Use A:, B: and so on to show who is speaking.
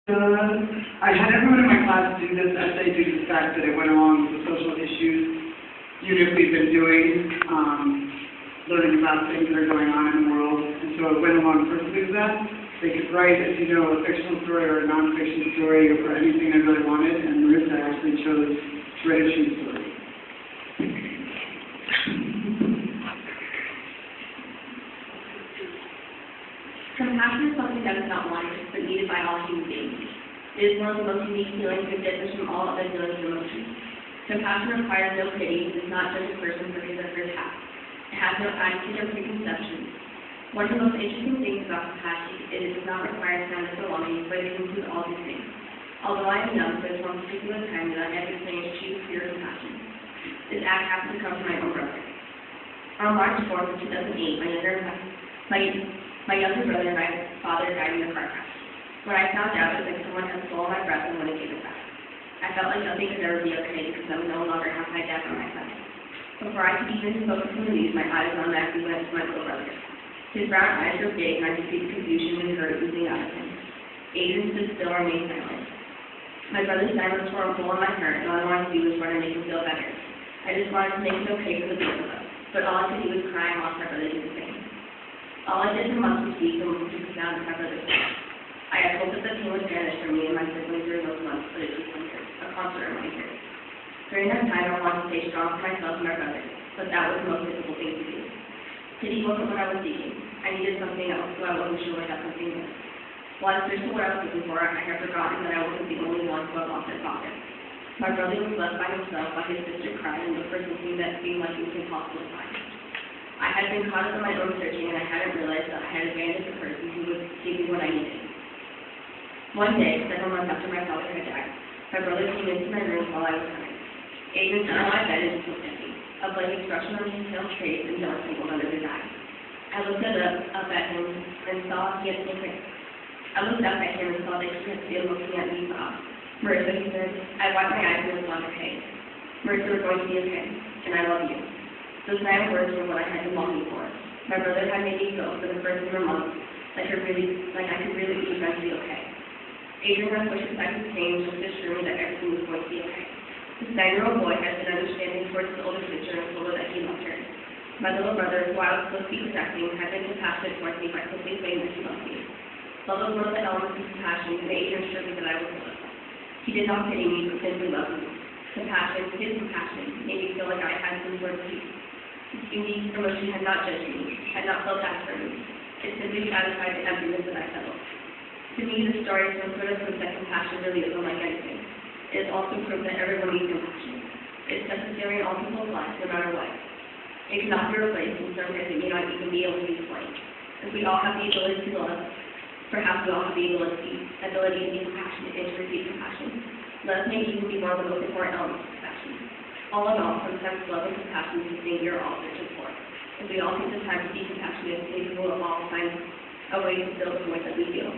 A: I had everyone in my class do this essay due to the fact that it went along with the social issues unit we've been doing, learning about things that are going on in the world, and so it went along perfectly with that. They could write, as you know, a fictional story or a non-fiction story or anything they really wanted, and Marissa actually chose to write a true story.
B: Compassion is something that is not wanted, but needed by all human beings. It is one of the most unique feelings that differs from all other feelings and emotions. Compassion requires no pity, it does not judge a person for his or her past. It has no attitude or preconceptions. One of the most interesting things about compassion is it does not require a sense of belonging, but it can include all these things. Although I am young, there is one particular time that I have experienced true pure compassion. This act happened to come from my own brother. On March 4th, 2008, my younger brother and my father died in a car crash. When I found out, it was like someone had stolen my breath and wanted to give it back. I felt like nothing could ever be okay because I would no longer have my dad on my side. Before I could even focus on the news, my eyes automatically went to my little brother. His brown eyes were big, and I could see the confusion and hurt oozing out of him. Adrian stood still and remained silent. My brother's diamonds were full on my heart, and all I wanted to do was try to make him feel better. I just wanted to make it okay for the both of us, but all I could do was cry and watch my brother do the same. All I did for months was speak and listen to the sound of my brother's voice. I had hoped that the pain would vanish from me and my siblings during those months, but it took a constant reminder. During that time, I wanted to stay strong for myself and my brother, but that was the most difficult thing to do. Pity wasn't what I was seeking. I needed something else, so I wasn't sure I got something new. While I searched for what I was looking for, I had forgotten that I wasn't the only one who had lost their father. My brother was left by himself while his sister cried and looked for something that seemed like it was impossible to find. I had been caught up in my own searching, and I hadn't realized that I had abandoned the person who would give me what I needed. One day, several months after my father had died, my brother came into my room while I was crying. Adrian sat on my bed and was empty. A blank expression on his pale face and jealous tingled under his eyes. I looked up at him and saw he had been I looked up at him and saw that he had been looking at me sobbed. Marissa, he said, I wiped my eyes and was not okay. Marissa, we're going to be okay, and I love you. Those 9 words were what I had been longing for. My brother had made me feel, for the first time in months, like I could really be eventually okay. Adrian had pushed aside his pain just to assure me that everything was going to be okay. This 9-year-old boy had been understanding towards his older sister and told her that he loved her. My little brother, who I was supposed to be protecting, had been compassionate towards me by simply saying that he loved me. Love was one of the elements of compassion, and Adrian assured me that I was loved. He did not pity me, but simply loved me. Compassion, his compassion, made me feel like I had some sort of peace. This unique emotion had not judged me, had not felt bad for me. It simply satisfied the emptiness that I felt. To me, this story is some sort of proof that compassion really is unlike anything. It is also proof that everyone needs compassion. It is necessary in all people's lives, no matter what. It cannot be replaced, and sometimes it may not even be able to be explained. If we all have the ability to love, perhaps we all have the ability to be compassionate and to receive compassion. Love may even be one of the most important elements of compassion. All in all, sometimes love and compassion is the thing we are all searching for. If we all take the time to be compassionate, maybe we will all find a way to fill the void that we feel.